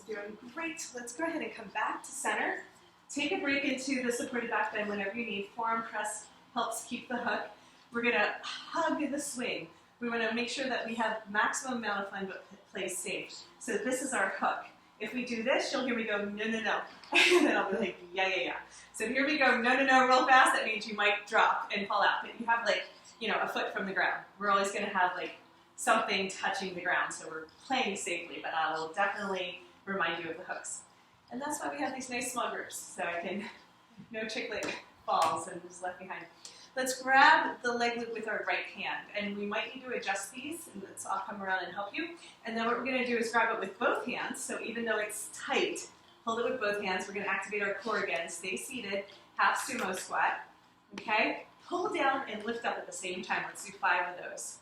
are doing great. Let's go ahead and come back to center. Take a break into the supported back bend whenever you need. Forearm press helps keep the hook. We're going to hug the swing. We want to make sure that we have maximum amount of fun but play safe. So this is our hook. If we do this, you'll hear me go, no, no, no. And then I'll be like, yeah, yeah, yeah. So here we go, no, no, no, real fast. That means you might drop and fall out. But you have like, you know, a foot from the ground. We're always going to have like something touching the ground. So we're playing safely, but I will definitely remind you of the hooks. And that's why we have these nice small groups. So I can, no chicklet falls and is left behind. Let's grab the leg loop with our right hand, and we might need to adjust these, and I'll come around and help you. And then what we're going to do is grab it with both hands, so even though it's tight, hold it with both hands. We're going to activate our core again. Stay seated, half sumo squat, okay? Pull down and lift up at the same time. Let's do 5 of those.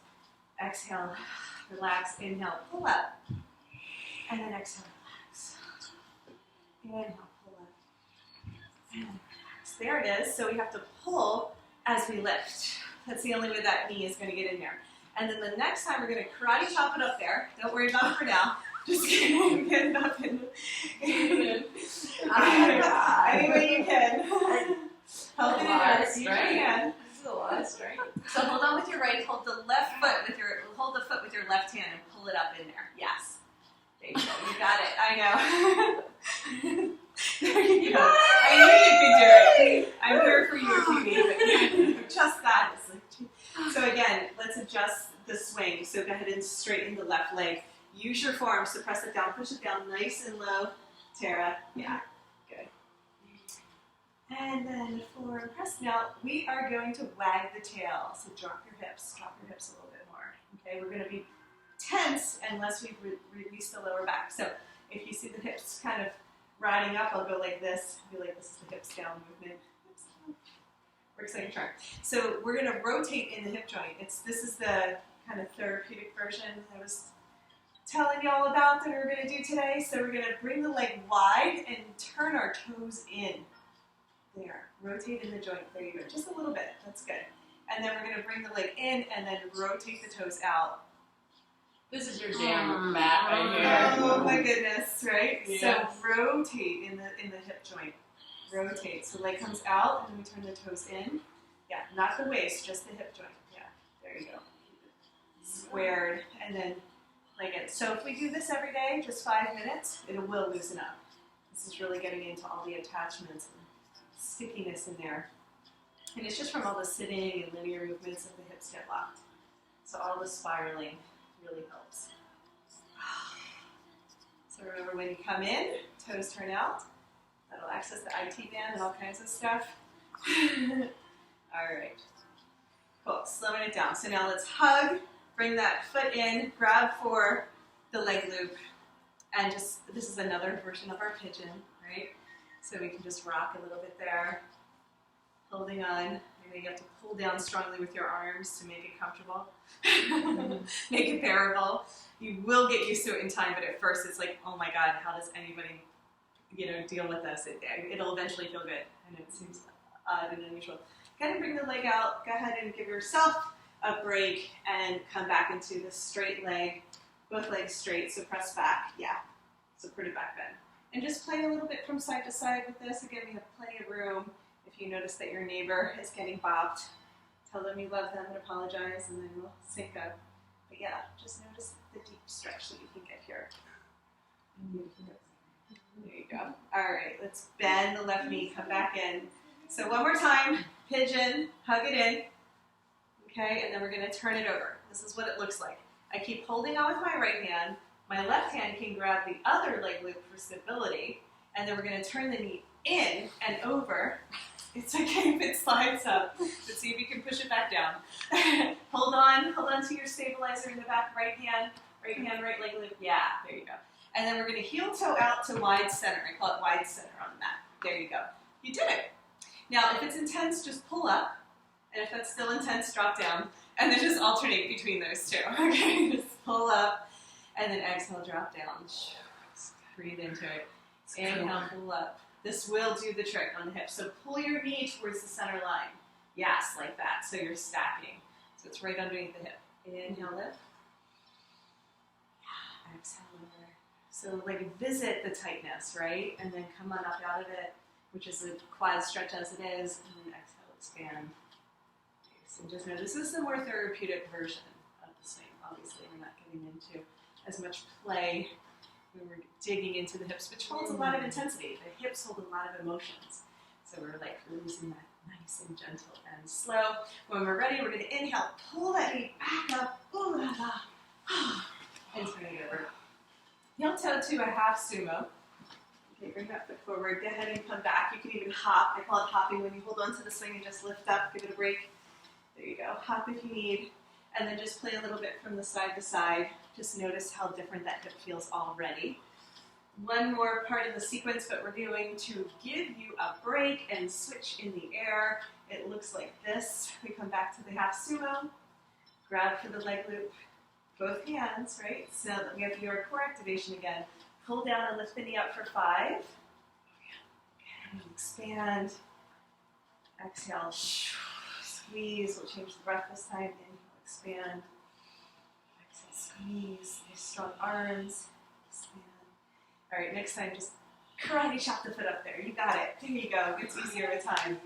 Exhale, relax, inhale, pull up, and then exhale, relax. Inhale, pull up, and relax. There it is, so we have to pull as we lift. That's the only way that knee is going to get in there. And then the next time we're going to karate chop it up there. Don't worry about it for now. Just get it up in. Any way you can. Help it in there. Use your hand. This is a lot of strength. So hold on with your right. Hold the left foot with your. Hold the foot with your left hand and pull it up in there. Yes. There you go. You got it. I know. There you go. I knew you could do it. I'm here for you if you need it. Just that. So again, let's adjust the swing. So go ahead and straighten the left leg. Use your forearms to press it down. Push it down nice and low. Tara. Yeah. Good. And then forward press. Now we are going to wag the tail. So drop your hips. Drop your hips a little bit more. Okay. We're going to be tense unless we release the lower back. So if you see the hips kind of riding up, I'll go like this. I feel like this is the hips down movement. Hips down. Works like a charm. So we're going to rotate in the hip joint. This is the kind of therapeutic version I was telling you all about that we're going to do today. So we're going to bring the leg wide and turn our toes in. There. Rotate in the joint. There you go. Just a little bit. That's good. And then we're going to bring the leg in and then rotate the toes out. This is your jam mat right here. Oh my goodness, right? Yes. So rotate in the hip joint. Rotate. So leg comes out and then we turn the toes in. Yeah, not the waist, just the hip joint. Yeah, there you go. Squared and then leg in. So if we do this every day, just 5 minutes, it will loosen up. This is really getting into all the attachments and stickiness in there. And it's just from all the sitting and linear movements that the hips get locked. So all the spiraling really helps. So remember, when you come in, toes turn out. That'll access the IT band and all kinds of stuff. All right. Cool. Slowing it down. So now let's hug. Bring that foot in. Grab for the leg loop. And just, this is another version of our pigeon, right? So we can just rock a little bit there. Holding on. You have to pull down strongly with your arms to make it comfortable. Make it bearable. You will get used to it in time, but at first it's like, oh my God, how does anybody, deal with this? It'll eventually feel good. I know it seems odd and unusual. Go ahead and bring the leg out. Go ahead and give yourself a break and come back into the straight leg. Both legs straight, so press back. Yeah, supported back bend. And just play a little bit from side to side with this. Again, we have plenty of room. If you notice that your neighbor is getting bopped, tell them you love them and apologize, and then we'll sync up. But yeah, just notice the deep stretch that you can get here. There you go. All right, let's bend the left knee, come back in. So one more time, pigeon, hug it in. Okay, and then we're going to turn it over. This is what it looks like. I keep holding on with my right hand. My left hand can grab the other leg loop for stability, and then we're going to turn the knee in and over. It's okay if it slides up, but see if you can push it back down. hold on to your stabilizer in the back, right hand, right leg loop. Yeah, there you go. And then we're going to heel toe out to wide center. I call it wide center on the mat. There you go. You did it. Now, if it's intense, just pull up, and if that's still intense, drop down, and then just alternate between those two. Okay, just pull up, and then exhale, drop down. Breathe into it. Inhale, pull up. This will do the trick on the hips. So pull your knee towards the center line. Yes, like that. So you're stacking. So it's right underneath the hip. Inhale, lift. Exhale, over. So like visit the tightness, right? And then come on up out of it, which is a quad stretch as it is, and then exhale, expand. Okay, so just know this is the more therapeutic version of the swing. Obviously, we're not getting into as much play when we're digging into the hips, which holds a lot of intensity. The hips hold a lot of emotions. So we're like releasing that nice and gentle and slow. When we're ready, we're going to inhale, pull that knee back up, ooh la la, and turn it over. Heel toe to a half sumo. Okay, bring that foot forward. Go ahead and come back. You can even hop. I call it hopping when you hold on to the swing and just lift up. Give it a break. There you go. Hop if you need. And then just play a little bit from the side to side. Just notice how different that hip feels already. One more part of the sequence, but we're going to give you a break and switch in the air. It looks like this. We come back to the half sumo. Grab for the leg loop. Both hands, right? So that we have to do our core activation again. Pull down and lift the knee up for 5. And expand. Exhale. Squeeze. We'll change the breath this time. Inhale, expand. Exhale, squeeze. Nice strong arms. Expand. All right, next time just karate chop the foot up there. You got it. There you go. It gets easier with time.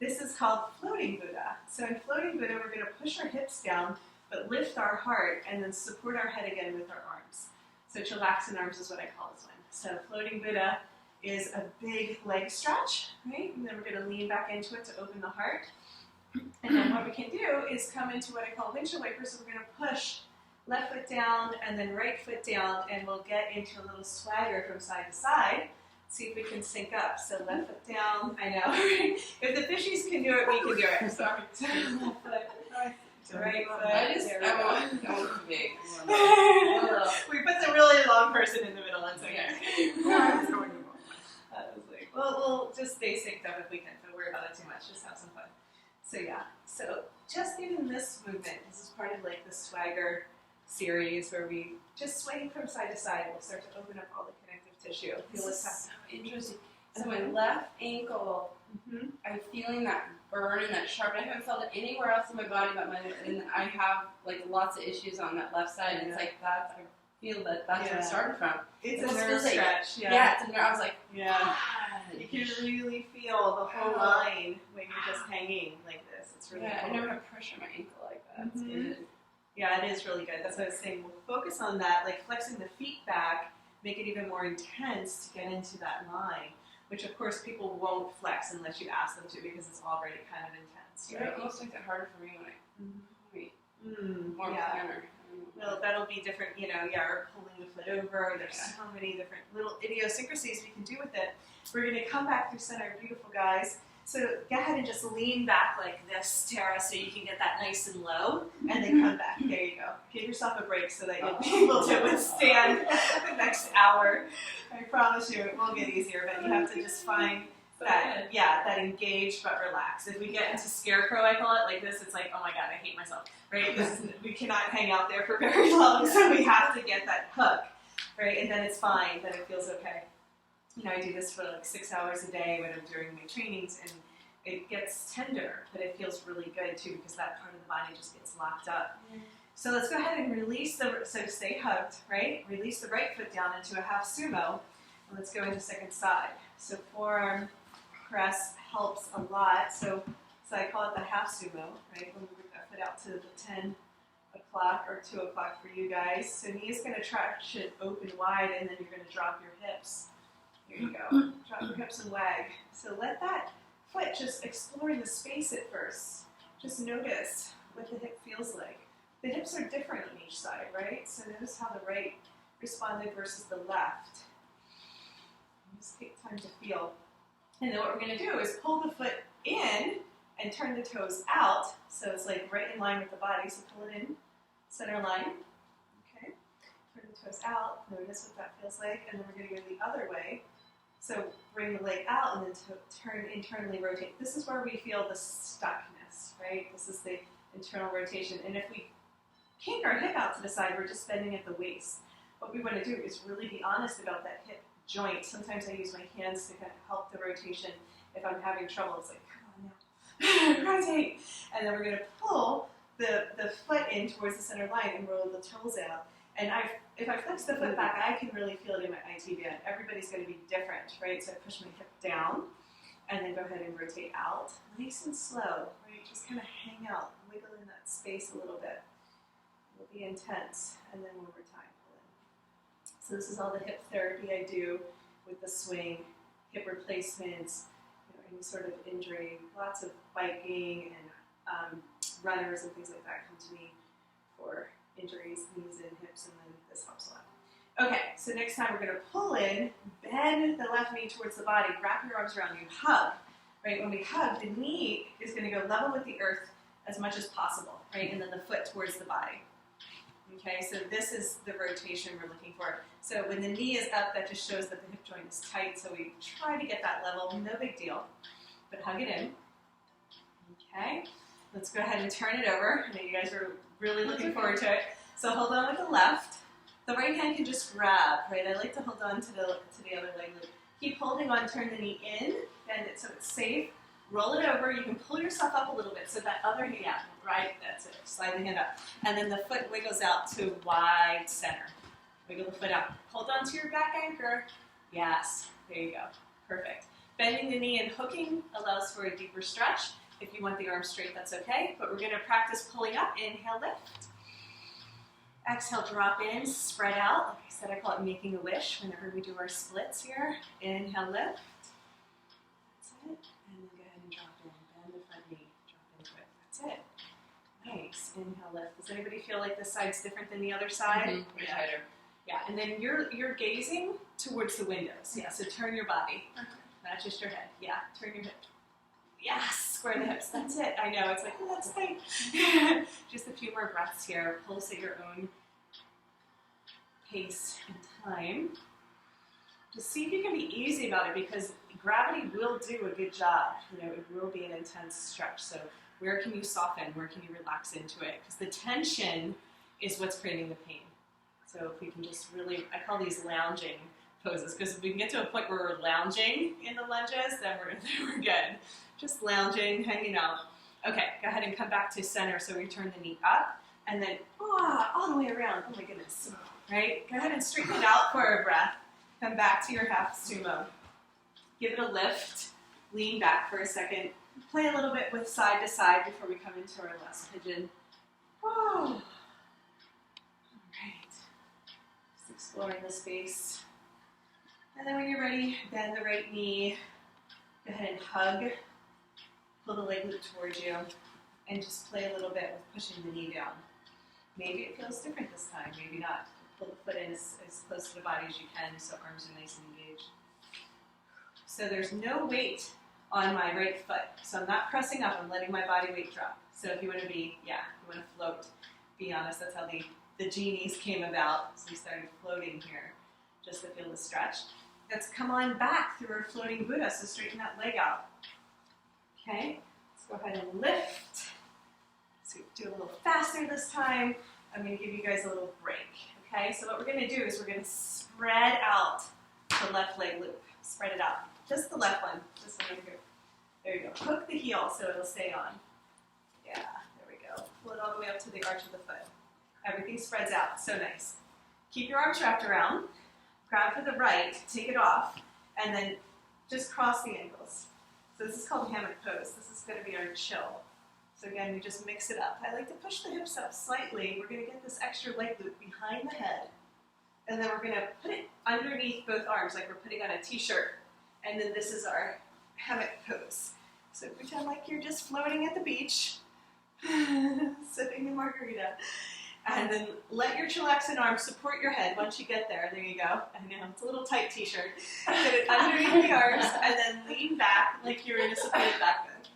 This is called floating Buddha. So in floating Buddha, we're going to push our hips down, but lift our heart and then support our head again with our arms. So chillaxing arms is what I call this one. So floating Buddha is a big leg stretch, right? And then we're going to lean back into it to open the heart. And then what we can do is come into what I call windshield wipers. So we're going to push left foot down and then right foot down, and we'll get into a little swagger from side to side. See if we can sync up. So left foot down. I know. If the fishies can do it, we can do it. Sorry. Left foot. Right foot. I want to be. We put the really long person in the middle. That's okay. I was like, well, we'll just stay synced up if we can. Don't worry about it too much. Just have some fun. So yeah. So just even this movement, this is part of like the swagger series where we just sway from side to side. We'll start to open up all the connective tissue. This is so interesting. So my left ankle, I'm feeling that burn and that sharp. I haven't felt it anywhere else in my body but and I have like lots of issues on that left side. And it's like that's, I feel that's where it started from. It's a nerve stretch. Yeah, it's a nerve. I was like, you can really feel the whole line when you're just hanging like this. It's really cool. I never have pressure on my ankle like that. It's good. Yeah, it is really good. That's what I was saying. We'll focus on that, like flexing the feet back, make it even more intense to get into that line, which of course people won't flex unless you ask them to because it's already kind of intense. Right? It almost makes it harder for me when I more planner. Well, that'll be different, you know, or pulling the foot over. There's so many different little idiosyncrasies we can do with it. We're going to come back through center, beautiful guys. So go ahead and just lean back like this, Tara, so you can get that nice and low, and then come back. There you go. Give yourself a break so that you'll be able to withstand the next hour. I promise you it will get easier, but you have to just find that, that engaged but relaxed. If we get into scarecrow, I call it, like this, it's like, oh my God, I hate myself, right? We cannot hang out there for very long, so we have to get that hook, right? And then it's fine, then it feels okay. You know, I do this for like 6 hours a day when I'm doing my trainings, and it gets tender, but it feels really good too because that part of the body just gets locked up. So let's go ahead and release so stay hugged, right? Release the right foot down into a half sumo, and let's go into second side. So forearm press helps a lot. So I call it the half sumo, right? When we bring that foot out to the 10 o'clock or 2 o'clock for you guys. So knee is going to traction it open wide, and then you're going to drop your hips. Here you go. Drop your hips and wag. So let that foot just explore the space at first. Just notice what the hip feels like. The hips are different on each side, right? So notice how the right responded versus the left. Just take time to feel. And then what we're going to do is pull the foot in and turn the toes out. So it's like right in line with the body. So pull it in, center line. Okay. Turn the toes out. Notice what that feels like. And then we're going to go the other way. So bring the leg out and then turn internally rotate. This is where we feel the stuckness, right? This is the internal rotation. And if we kink our hip out to the side, we're just bending at the waist. What we want to do is really be honest about that hip joint. Sometimes I use my hands to kind of help the rotation. If I'm having trouble, it's like, come on now, rotate. And then we're going to pull the foot in towards the center line and roll the toes out. And if I flex the foot back, I can really feel it in my IT band. Everybody's going to be different, right? So I push my hip down, and then go ahead and rotate out. Nice and slow, right? Just kind of hang out, wiggle in that space a little bit. It'll be intense, and then one more time, pull in. So this is all the hip therapy I do with the swing, hip replacements, any sort of injury. Lots of biking and runners and things like that come to me for injuries, knees and hips, and then this helps a lot. Okay, so next time we're going to pull in, bend the left knee towards the body, wrap your arms around you, hug. Right, when we hug, the knee is going to go level with the earth as much as possible, right, and then the foot towards the body. Okay, so this is the rotation we're looking for. So when the knee is up, that just shows that the hip joint is tight, so we try to get that level, no big deal, but hug it in. Okay, let's go ahead and turn it over. I know you guys are really looking forward to it. So hold on with the left. The right hand can just grab, right? I like to hold on to the other leg loop. Keep holding on, turn the knee in, bend it so it's safe. Roll it over. You can pull yourself up a little bit so that other hand, yeah, right, that's it. Slide the hand up. And then the foot wiggles out to wide center. Wiggle the foot out. Hold on to your back anchor. Yes, there you go. Perfect. Bending the knee and hooking allows for a deeper stretch. If you want the arm straight, that's okay. But we're going to practice pulling up. Inhale, lift. Exhale, drop in, spread out. Like I said, I call it making a wish whenever we do our splits here. Inhale, lift. That's it. And then go ahead and drop in. Bend the front knee. Drop into it. That's it. Nice. Inhale, lift. Does anybody feel like this side's different than the other side? Mm-hmm. Yeah. Yeah. And then you're gazing towards the windows. Yeah. So turn your body. Not just your head. Yeah. Turn your hip. Yes. Square the hips. That's it. I know. It's like, oh, that's tight. Just a few more breaths here. Pulse at your own pace and time. Just see if you can be easy about it, because gravity will do a good job. You know, it will be an intense stretch. So where can you soften? Where can you relax into it? Because the tension is what's creating the pain. So if we can just really, I call these lounging poses, because if we can get to a point where we're lounging in the lunges, then we're good. Just lounging, hanging out. Okay, go ahead and come back to center. So we turn the knee up, and then all the way around. Oh my goodness. Right? Go ahead and straighten it out for a breath. Come back to your half sumo. Give it a lift. Lean back for a second. Play a little bit with side to side before we come into our last pigeon. Oh. All right. Just exploring the space. And then when you're ready, bend the right knee. Go ahead and hug. Pull the leg loop towards you. And just play a little bit with pushing the knee down. Maybe it feels different this time, maybe not. Pull the foot in as close to the body as you can so arms are nice and engaged. So there's no weight on my right foot. So I'm not pressing up, I'm letting my body weight drop. So if you want to be, you want to float, be honest, that's how the genies came about. So we started floating here just to feel the stretch. Let's come on back through our floating Buddha, so straighten that leg out. Okay, let's go ahead and lift. So do a little faster this time. I'm going to give you guys a little break. Okay, so what we're going to do is we're going to spread out the left leg loop. Spread it out. Just the left one. This one over here. There you go. Hook the heel so it'll stay on. Yeah, there we go. Pull it all the way up to the arch of the foot. Everything spreads out. So nice. Keep your arms wrapped around. Grab for the right. Take it off. And then just cross the ankles. So this is called hammock pose. This is going to be our chill. So again, we just mix it up. I like to push the hips up slightly. We're going to get this extra leg loop behind the head. And then we're going to put it underneath both arms like we're putting on a t-shirt. And then this is our hammock pose. So pretend like you're just floating at the beach, sipping the margarita. And then let your chillaxing arms support your head once you get there. There you go. I know, it's a little tight t-shirt. Put it underneath the arms and then lean back like you're in a supported back bend.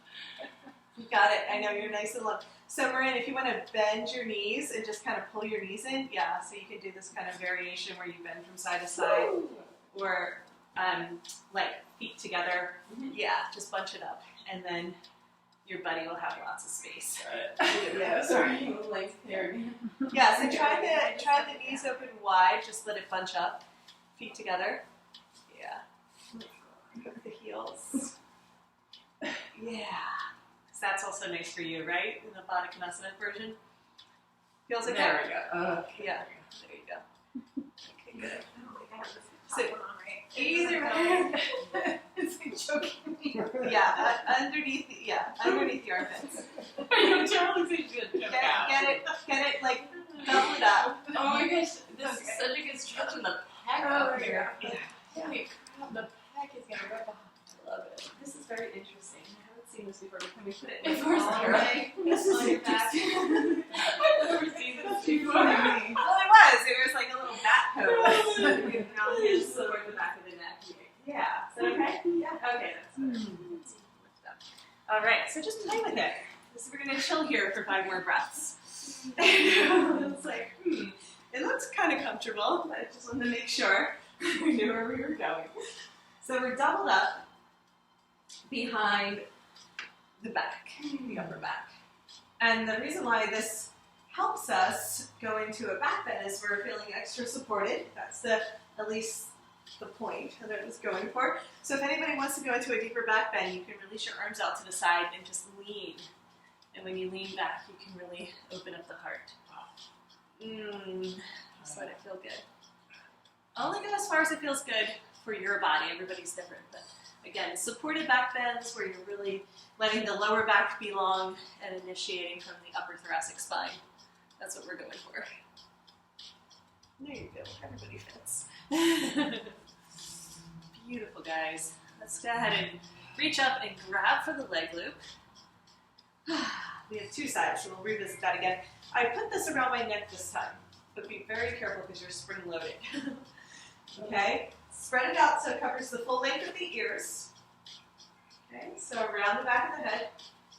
You got it. I know you're nice and low. So Marin, if you want to bend your knees and just kind of pull your knees in, yeah, so you can do this kind of variation where you bend from side to side, or like feet together. Yeah, just bunch it up, and then your buddy will have lots of space. Yeah, sorry. Like there. Yeah, so try the knees open wide. Just let it bunch up. Feet together. Yeah. Hook the heels. Yeah. That's also nice for you, right? In the Baddha Konasana version. Feels okay? There we go. Yeah, there you go. Okay, good. I don't think I have this So, top one on right. Either way. It's like choking me. Yeah, underneath the armpits. You totally think you should Get it, like, double it up. Oh my gosh, this is such a good stretch in the pec up here. Yeah. Holy crap, the pec is gonna rip off. I love it. This is very interesting. I haven't seen this before. Can we put it Of course, all Sarah. right on your back? I've never seen this before. Well, it was. It was like a little bat pose. Now here's support the back of the neck. Yeah. Is that okay? Yeah. Okay, that's good. All right, so just play with it. So we're going to chill here for 5 more breaths. It's like, it looks kind of comfortable, but I just wanted to make sure we knew where we were going. So we're doubled up behind the back, the upper back. And the reason why this helps us go into a back bend is we're feeling extra supported. That's at least the point that it was going for. So if anybody wants to go into a deeper back bend, you can release your arms out to the side and just lean. And when you lean back, you can really open up the heart. Just let it feel good. Only go as far as it feels good for your body. Everybody's different. But again, supported back bends where you're really letting the lower back be long and initiating from the upper thoracic spine. That's what we're going for. There you go. Everybody fits. Beautiful, guys. Let's go ahead and reach up and grab for the leg loop. We have 2 sides, so we'll revisit that again. I put this around my neck this time, but be very careful because you're spring-loaded. Okay? Spread it out so it covers the full length of the ears. Okay, so around the back of the head.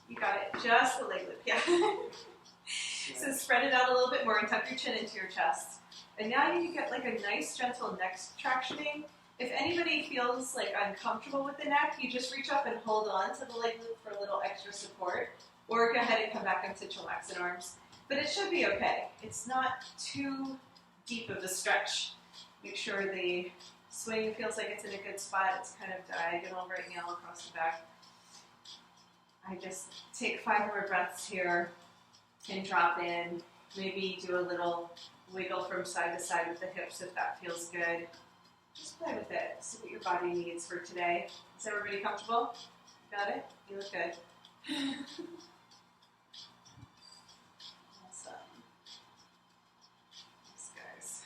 You got it. Just the leg loop. Yeah. So spread it out a little bit more and tuck your chin into your chest. And now you get like a nice gentle neck tractioning. If anybody feels like uncomfortable with the neck, you just reach up and hold on to the leg loop for a little extra support. Or go ahead and come back into chillaxing arms. But it should be okay. It's not too deep of a stretch. Make sure the swing feels like it's in a good spot. It's kind of diagonal right now across the back. I just take 5 more breaths here and drop in. Maybe do a little wiggle from side to side with the hips if that feels good. Just play with it. See what your body needs for today. Is everybody comfortable? Got it? You look good. Awesome. Thanks, guys.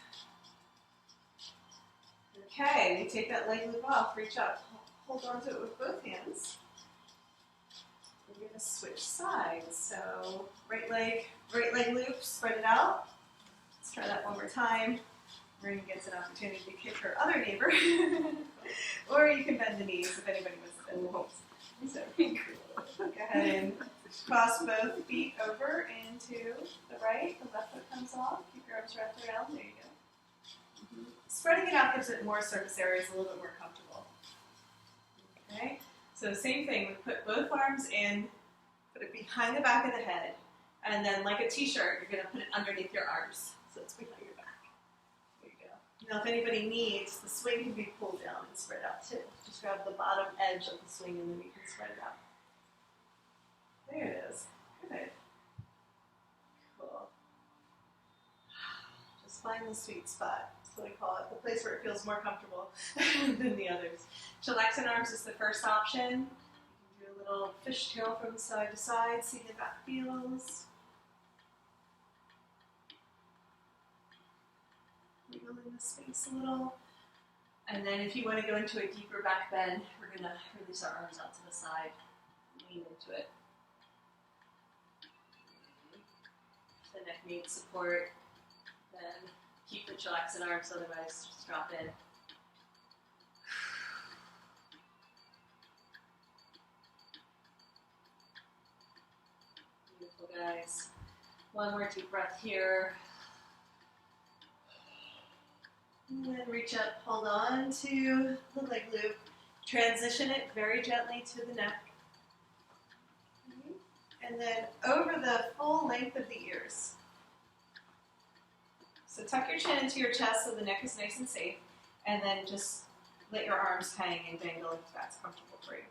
Okay, we take that leg loop off, reach up, hold on to it with both hands. We're going to switch sides. So right leg loop, spread it out. Let's try that one more time. Maureen gets an opportunity to kick her other neighbor. Or you can bend the knees if anybody wants to bend the knees. So go ahead and cross both feet over into the right. The left foot comes off. Keep your arms wrapped around. There you go. Spreading it out gives it more surface area, it's a little bit more comfortable. Okay, so same thing, we put both arms in, put it behind the back of the head, and then like a t-shirt, you're going to put it underneath your arms, so it's behind your back. There you go. Now if anybody needs, the swing can be pulled down and spread out too. Just grab the bottom edge of the swing and then you can spread it out. There it is. Good. Cool. Just find the sweet spot. That's what I call it. The place where it feels more comfortable than the others. Chillaxing arms is the first option. You can do a little fishtail from side to side. See how that feels. Wiggle in the space a little. And then if you want to go into a deeper back bend, we're going to release our arms out to the side. Lean into it. The neck needs support. Then keep the chillaxing arms, otherwise just drop in. Beautiful, guys. One more deep breath here. And then reach up, hold on to the leg loop. Transition it very gently to the neck. And then over the full length of the ears. So tuck your chin into your chest so the neck is nice and safe, and then just let your arms hang and dangle if that's comfortable for you.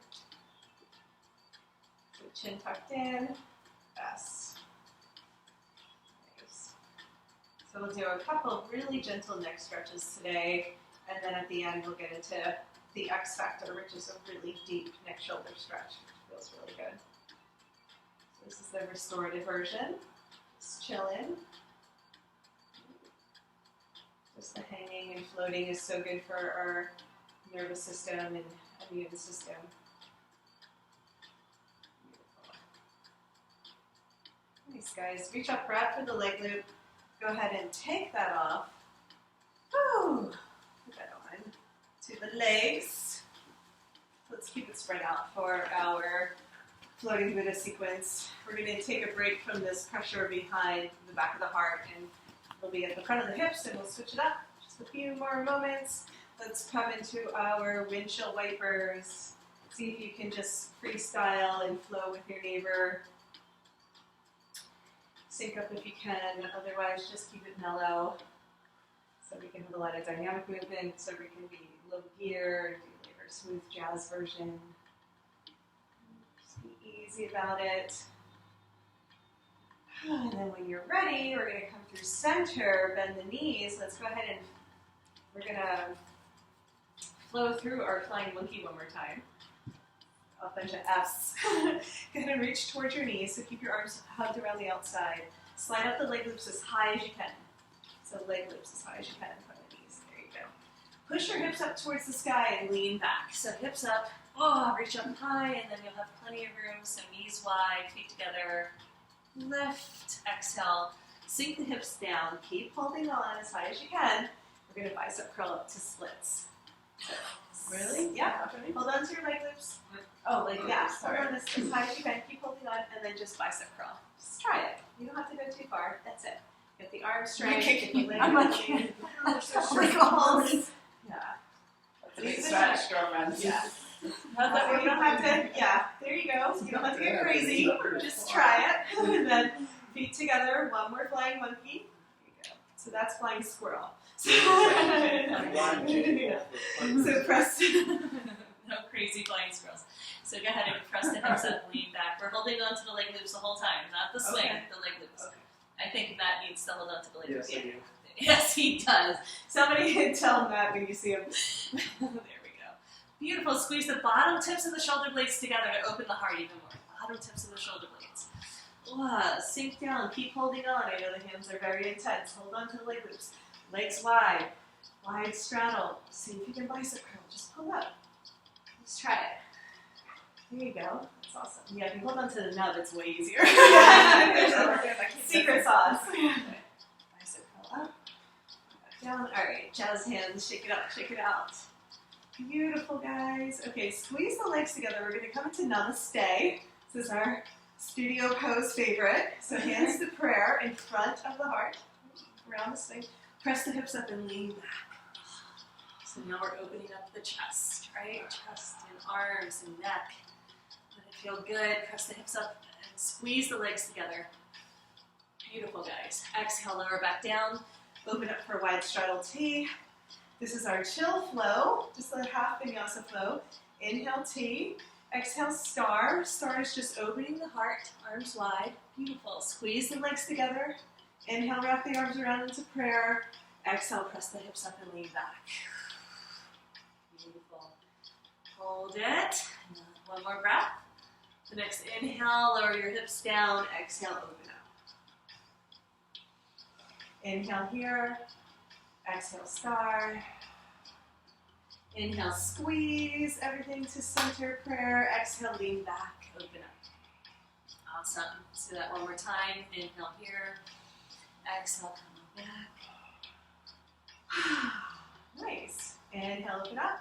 So chin tucked in, best. Nice. So So we'll do a couple of really gentle neck stretches today, and then at the end we'll get into the X factor, which is a really deep neck shoulder stretch, which feels really good. So this is the restorative version. Just chill in. Just the hanging and floating is so good for our nervous system and immune system. Beautiful. Nice, guys. Reach up, grab for the leg loop. Go ahead and take that off. Woo! Put that on to the legs. Let's keep it spread out for our floating Buddha sequence. We're going to take a break from this pressure behind the back of the heart, and we'll be at the front of the hips, and we'll switch it up. Just a few more moments. Let's come into our windshield wipers. See if you can just freestyle and flow with your neighbor. Sync up if you can, otherwise just keep it mellow. So we can have a lot of dynamic movement, so we can be low gear, do like our smooth jazz version. Just be easy about it. And then when you're ready, we're going to come through center, bend the knees. Let's go ahead and we're going to flow through our flying monkey one more time. A bunch of F's. Go ahead and reach towards your knees, so keep your arms hugged around the outside. Slide up the leg loops as high as you can. So leg loops as high as you can in front of the knees. There you go. Push your hips up towards the sky and lean back. So hips up, reach up high, and then you'll have plenty of room. So knees wide, feet together. Lift, exhale. Sink the hips down. Keep holding on as high as you can. We're going to bicep curl up to splits. So, Really? Yeah. Hold on to your leg loops. Oh, like Yeah, sorry. hold on as high as you can. Keep holding on, and then just bicep curl. Just try it. You don't have to go too far. That's it. Get the arms straight. Get the legs I'm like, straight. Yeah. That's a big stretch, girlfriend. Yeah. You don't have to. Yeah. There you go. You don't have to get crazy. Just try it. And then feet together. One more flying monkey. There you go. So that's flying squirrel. So press. No crazy flying squirrels. So go ahead and press the hips up, lean back. We're holding on to the leg loops the whole time, not the swing, the leg loops. Okay. I think Matt needs to hold on to the leg loops. Yes, I do. Yes, he does. Somebody tell Matt when you see him. There we go. Beautiful. Squeeze the bottom tips of the shoulder blades together to open the heart even more. Bottom tips of the shoulder blades. Sink down. Keep holding on. I know the hands are very intense. Hold on to the leg loops. Legs wide. Wide straddle. See if you can bicep curl. Just pull up. Let's try it. There you go. That's awesome. Yeah, if you hold on to the nub, it's way easier. Secret sauce. Bicep curl up. Back down. All right. Jazz hands. Shake it up. Shake it out. Beautiful, guys. Okay, squeeze the legs together. We're going to come into Namaste. This is our studio pose favorite. So hands to prayer in front of the heart. Around the swing. Press the hips up and lean back. So now we're opening up the chest, right? Chest and arms and neck. Let it feel good. Press the hips up and squeeze the legs together. Beautiful, guys. Exhale, lower back down. Open up for wide straddle T. This is our chill flow, just a half vinyasa flow. Inhale T. Exhale star. Star is just opening the heart, arms wide. Beautiful. Squeeze the legs together. Inhale, wrap the arms around into prayer. Exhale, press the hips up and lean back. Beautiful. Hold it. One more breath. The next inhale, lower your hips down. Exhale, open up. Inhale here. Exhale, star. Inhale, squeeze everything to center prayer. Exhale, lean back, open up. Awesome. Let's do that one more time. Inhale here. Exhale, come back. Nice. Inhale, open up.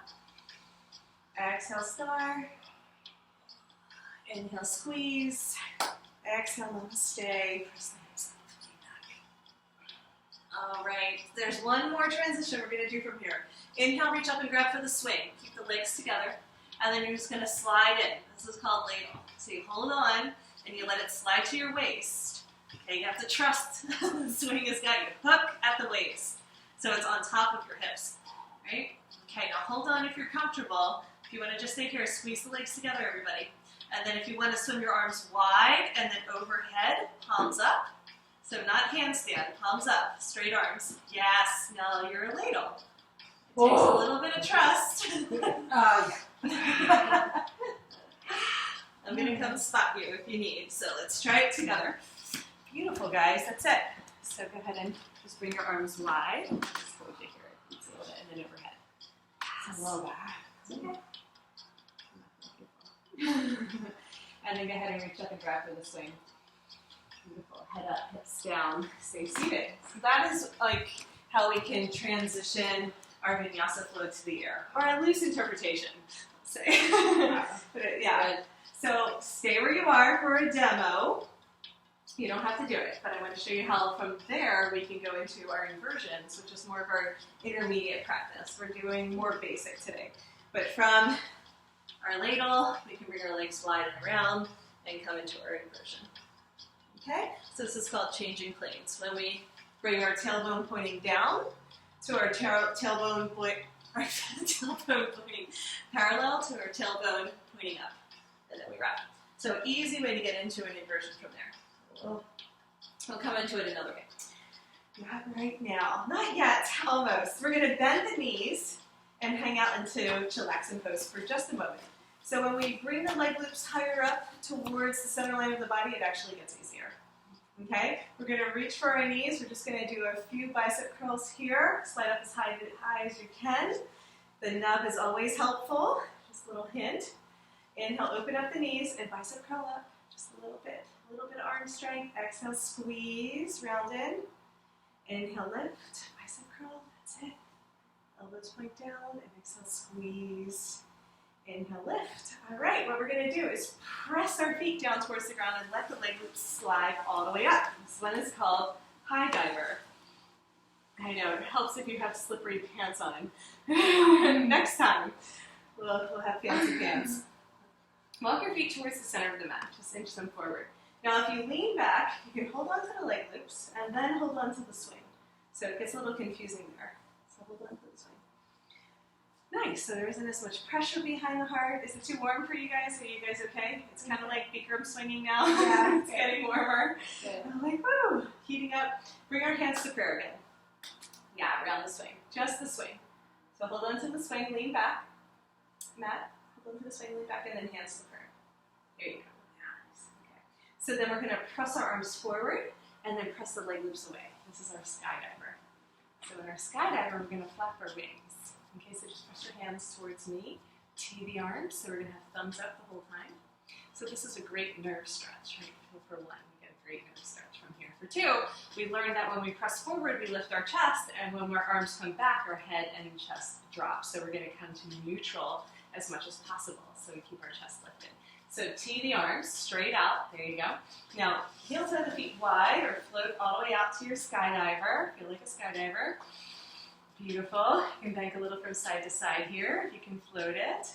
Exhale, star. Inhale, squeeze. Exhale, namaste. Press the hips up, lean back. All right. There's one more transition we're going to do from here. Inhale, reach up and grab for the swing. Keep the legs together. And then you're just going to slide in. This is called ladle. So you hold on and you let it slide to your waist. Okay, you have to trust the swing has got you. Hook at the waist. So it's on top of your hips. Right? Okay, now hold on if you're comfortable. If you want to just stay here, squeeze the legs together, everybody. And then if you want to swim your arms wide and then overhead, palms up. So not handstand, palms up, straight arms. Yes, now you're a ladle. It takes a little bit of trust. Yeah. I'm going to come spot you if you need. So let's try it together. Beautiful, guys. That's it. So go ahead and just bring your arms wide. Just hold you here. It's a little bit, and then overhead. It's a little back. Okay. And then go ahead and reach up and grab for the swing. Beautiful. Head up, hips down. Stay seated. So that is like how we can transition our vinyasa flow to the air, or a loose interpretation. Say. Yeah. So stay where you are for a demo. You don't have to do it, but I want to show you how from there we can go into our inversions, which is more of our intermediate practice. We're doing more basic today. But from our ladle, we can bring our legs wide and around and come into our inversion. Okay? So this is called changing planes. When we bring our tailbone pointing down to our tailbone pointing parallel to our tailbone pointing up. And then we wrap. So easy way to get into an inversion from there. We'll come into it another way. Not right now. Not yet. Almost. We're going to bend the knees and hang out into chillaxing pose for just a moment. So when we bring the leg loops higher up towards the center line of the body, it actually gets easier. Okay? We're going to reach for our knees. We're just going to do a few bicep curls here. Slide up as high as you can. The nub is always helpful. Just a little hint. Inhale, open up the knees and bicep curl up just a little bit. A little bit of arm strength. Exhale, squeeze, round in. Inhale, lift, bicep curl, that's it. Elbows point down, and exhale, squeeze. Inhale, lift. All right, what we're going to do is press our feet down towards the ground and let the leg loops slide all the way up. This one is called high diver. I know, it helps if you have slippery pants on. Next time, we'll have fancy pants. Walk your feet towards the center of the mat. Just inch them forward. Now, if you lean back, you can hold on to the leg loops and then hold on to the swing. So it gets a little confusing there. So hold on to the swing. Nice. So there isn't as much pressure behind the heart. Is it too warm for you guys? Are you guys okay? It's kind of like Bikram swinging now. Yeah, it's getting warmer. Good. I'm like, woo, heating up. Bring our hands to prayer again. Yeah, around the swing. Just the swing. So hold on to the swing, lean back. Mat, hold on to the swing, lean back, and then hands to prayer. There you go. So then we're going to press our arms forward and then press the leg loops away. This is our skydiver. So in our skydiver, we're going to flap our wings. Okay, so just press your hands towards me, tee the arms, so we're going to have thumbs up the whole time. So this is a great nerve stretch, right? For one, we get a great nerve stretch from here. For two, we learned that when we press forward, we lift our chest, and when our arms come back, our head and chest drop. So we're going to come to neutral as much as possible, so we keep our chest lifted. So tee the arms straight out. There you go. Now, heels of the feet wide or float all the way out to your skydiver. Feel like a skydiver. Beautiful. You can bank a little from side to side here if you can float it.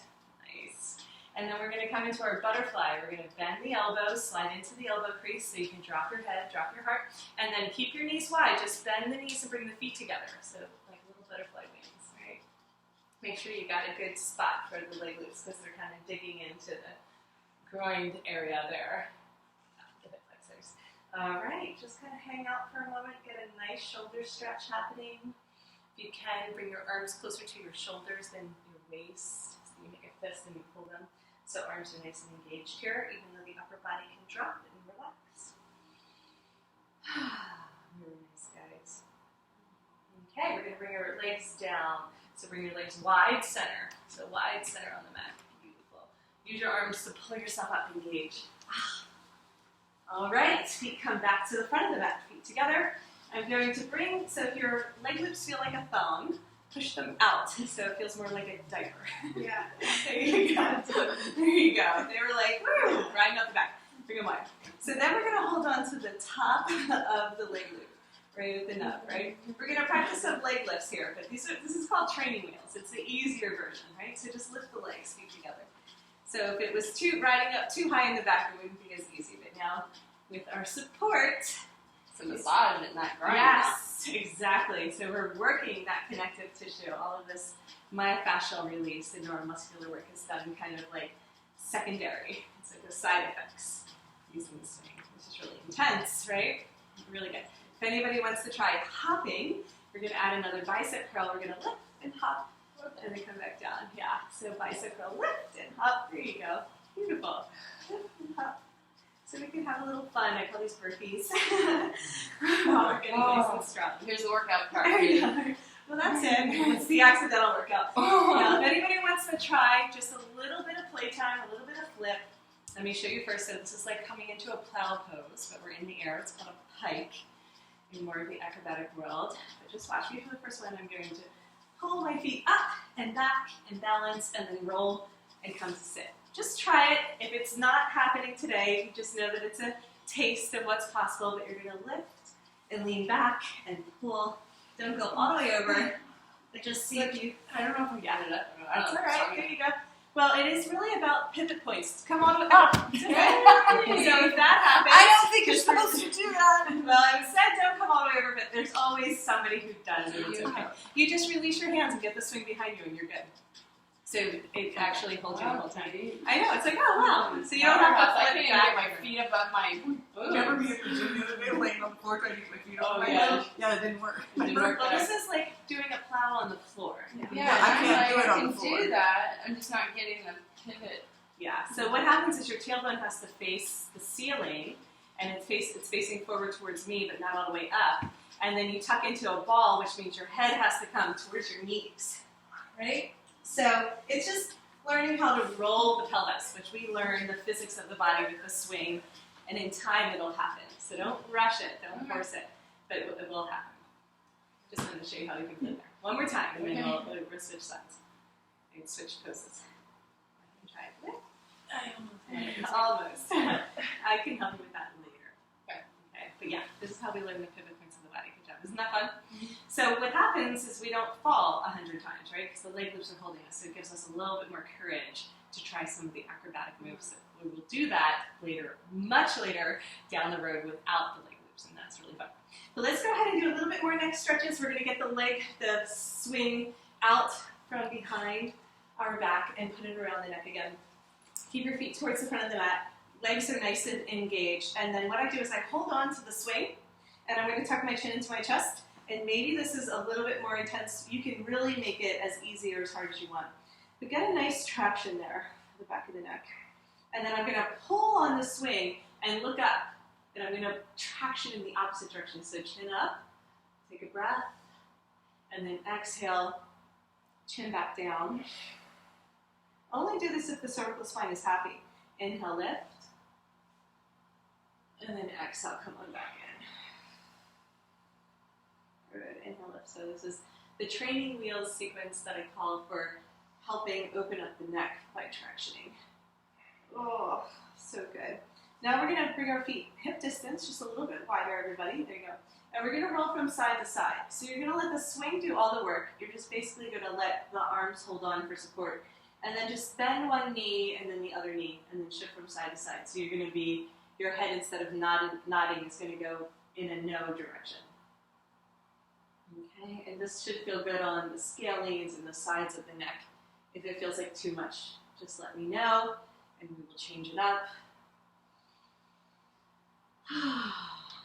Nice. And then we're going to come into our butterfly. We're going to bend the elbows, slide into the elbow crease so you can drop your head, drop your heart, and then keep your knees wide. Just bend the knees and bring the feet together. So like little butterfly wings, right? Make sure you got a good spot for the leg loops because they're kind of digging into the groin area there. The hip flexors. All right, just kind of hang out for a moment, get a nice shoulder stretch happening. If you can, bring your arms closer to your shoulders than your waist. So you make a fist and you pull them. So arms are nice and engaged here, even though the upper body can drop and relax. Really nice, guys. Okay, we're going to bring our legs down. So bring your legs wide center. So wide center on the mat. Use your arms to pull yourself up, engage. All right, feet come back to the front of the mat, feet together. I'm going to bring, so if your leg loops feel like a thong, push them out so it feels more like a diaper. Yeah. There you go. There you go. They were like, woo, riding up the back. Bring them wide. So then we're going to hold on to the top of the leg loop, right, with the nub, right? We're going to practice some leg lifts here, but this is called training wheels. It's the easier version, right? So just lift the legs, feet together. So if it was riding up too high in the back, it wouldn't be as easy. But now, with our support, It's a massage and not grind. yes, exactly. So we're working that connective tissue. All of this myofascial release, the neuromuscular work is done kind of like secondary. It's like the side effects using the swing, which is really intense, right? Really good. If anybody wants to try hopping, we're going to add another bicep curl. We're going to lift and hop, and then come back down. Yeah, so bicep curl, lift and hop. There you go. Beautiful. Lift and hop. So we can have a little fun. I call these burpees. While we're getting nice and strong. Here's the workout part. Well, that's it. It's the accidental workout. Now, if anybody wants to try just a little bit of playtime, a little bit of flip, let me show you first. So this is like coming into a plow pose, but we're in the air. It's called a pike in more of the acrobatic world. But just watch me for the first one. I'm going to pull my feet up and back and balance and then roll and come to sit. Just try it. If it's not happening today, you just know that it's a taste of what's possible, but you're going to lift and lean back and pull. Don't go all the way over, but just see if you, I don't know if we got it up. that's all right, there you go. Well, it is really about pivot points. Come on up. It's okay. So if that happens. I don't think you're supposed to do that. Well, I said don't come all the way over, but there's always somebody who does, and it's okay. You just release your hands and get the swing behind you, and you're good. So it actually holds you the whole time. I know, it's like, oh wow. So you don't have to flip I it can't back. get my feet above my boobs. Remember me at the gym the other day laying on the floor trying to get my feet off my yeah. head? Yeah, it didn't work. It didn't work. Well, this is like doing a plow on the floor. Yeah, I can't do it on I the can floor. do that. I'm just not getting the pivot. Yeah, so what happens is your tailbone has to face the ceiling, and it's facing forward towards me, but not all the way up. And then you tuck into a ball, which means your head has to come towards your knees, right? So it's just learning how to roll the pelvis, which we learn the physics of the body with the swing, and in time it'll happen. So don't rush it, don't force it, but it will happen. Just wanted to show you how you can play there. One more time, and then we'll switch sides. And switch poses. Try it. Almost. I can help you with that later. Okay. But yeah, this is how we learn the pivot points of the body. Good job. Isn't that fun? So what happens is we don't fall 100 times, right? Because the leg loops are holding us. So it gives us a little bit more courage to try some of the acrobatic moves. So we will do that later, much later down the road without the leg loops, and that's really fun. But let's go ahead and do a little bit more neck stretches. We're going to get the swing out from behind our back and put it around the neck again. Keep your feet towards the front of the mat. Legs are nice and engaged. And then what I do is I hold on to the swing, and I'm going to tuck my chin into my chest. And maybe this is a little bit more intense. You can really make it as easy or as hard as you want. But get a nice traction there for the back of the neck. And then I'm going to pull on the swing and look up. And I'm going to traction in the opposite direction. So chin up, take a breath, and then exhale, chin back down. Only do this if the cervical spine is happy. Inhale, lift, and then exhale, come on back in. Good, inhale, lift. So this is the training wheels sequence that I call for helping open up the neck by tractioning. Oh, so good. Now we're going to bring our feet hip distance, just a little bit wider, everybody. There you go. And we're going to roll from side to side. So you're going to let the swing do all the work. You're just basically going to let the arms hold on for support. And then just bend one knee and then the other knee, and then shift from side to side. So you're going to be, your head instead of nodding is going to go in a no direction. Okay, and this should feel good on the scalenes and the sides of the neck. If it feels like too much, just let me know, and we will change it up.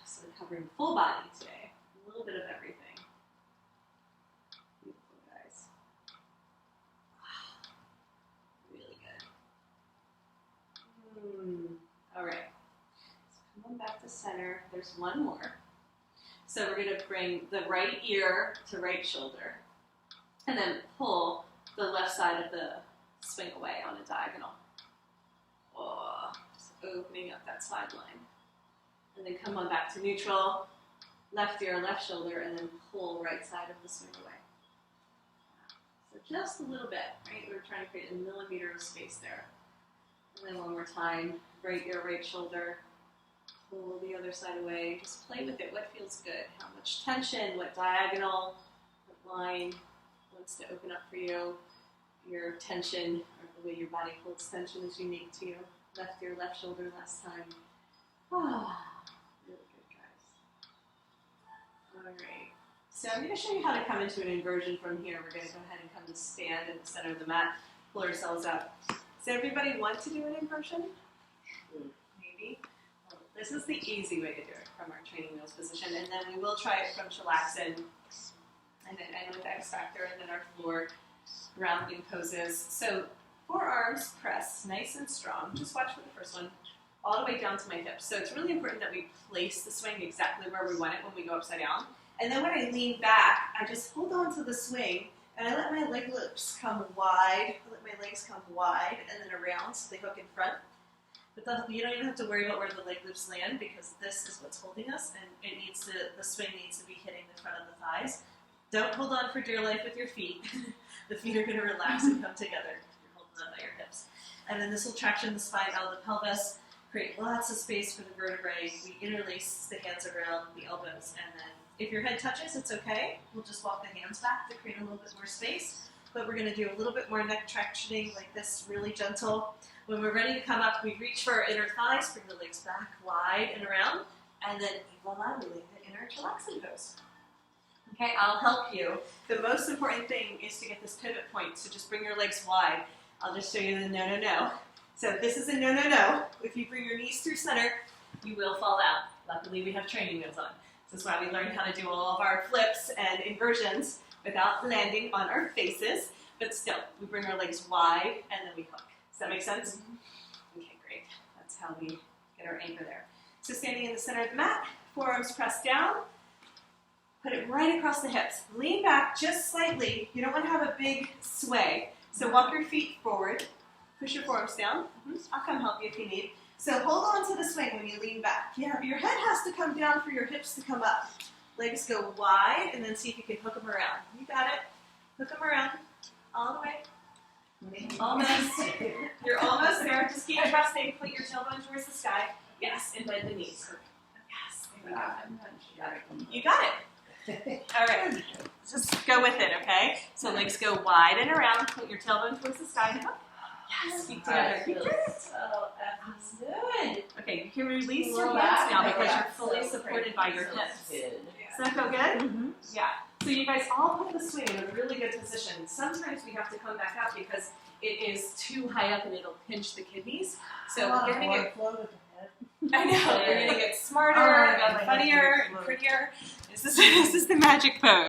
So we're covering full body today, a little bit of everything. Beautiful, guys. Really good. All right. So come on back to center. There's one more. So we're going to bring the right ear to right shoulder, and then pull the left side of the swing away on a diagonal. Oh, just opening up that side line. And then come on back to neutral, left ear, left shoulder, and then pull right side of the swing away. So just a little bit, right? We're trying to create a millimeter of space there. And then one more time, right ear, right shoulder, pull the other side away. Just play with it. What feels good? How much tension? What diagonal? What line wants to open up for you? Your tension, or the way your body holds tension, is unique to you. Left ear, left shoulder last time. Ah. Really good, guys. All right. So I'm going to show you how to come into an inversion from here. We're going to go ahead and come to stand in the center of the mat, pull ourselves up. Does everybody want to do an inversion? Maybe. Well, This is the easy way to do it from our training wheels position, and then we will try it from chilaxin, and then end with X Factor, and then our floor grounding poses. So forearms press nice and strong. Just watch for the first one, all the way down to my hips. So it's really important that we place the swing exactly where we want it when we go upside down. And then when I lean back, I just hold on to the swing, and I let my leg loops come wide. I let my legs come wide and then around so they hook in front. But you don't even have to worry about where the leg loops land because this is what's holding us, and it needs to, the swing needs to be hitting the front of the thighs. Don't hold on for dear life with your feet. The feet are going to relax and come together. You're holding on by your hips. And then this will traction the spine out of the pelvis, create lots of space for the vertebrae. We interlace the hands around the elbows, and then if your head touches, it's okay. We'll just walk the hands back to create a little bit more space. But we're going to do a little bit more neck tractioning like this, really gentle. When we're ready to come up, we reach for our inner thighs, bring the legs back wide and around, and then voila, we land in our chilaxin pose. Okay, I'll help you. The most important thing is to get this pivot point, so just bring your legs wide. I'll just show you the no, no, no. So this is a no, no, no. If you bring your knees through center, you will fall out. Luckily, we have training wheels on. This is why we learned how to do all of our flips and inversions without landing on our faces. But still, we bring our legs wide and then we hook. Does that make sense? Mm-hmm. Okay, great. That's how we get our anchor there. So standing in the center of the mat, forearms pressed down. Put it right across the hips. Lean back just slightly. You don't want to have a big sway. So walk your feet forward. Push your forearms down. I'll come help you if you need. So hold on to the swing when you lean back. Yeah, your head has to come down for your hips to come up. Legs go wide, and then see if you can hook them around. You got it. Hook them around all the way. Almost. You're almost there. Just keep trusting. Put your tailbone towards the sky. Yes, and bend the knees. Yes. You got it. All right. Just go with it, okay? So legs go wide and around. Put your tailbone towards the sky and hook. Yes, feet together. Good. Okay, you can release your hands now because you're fully supported by your hips. Does that feel good? Mm-hmm. Yeah. So you guys all put the swing in a really good position. Sometimes we have to come back up because it is too high up and it'll pinch the kidneys. So we're going to get, I know, we're going to get smarter and funnier and prettier. This is the magic pose.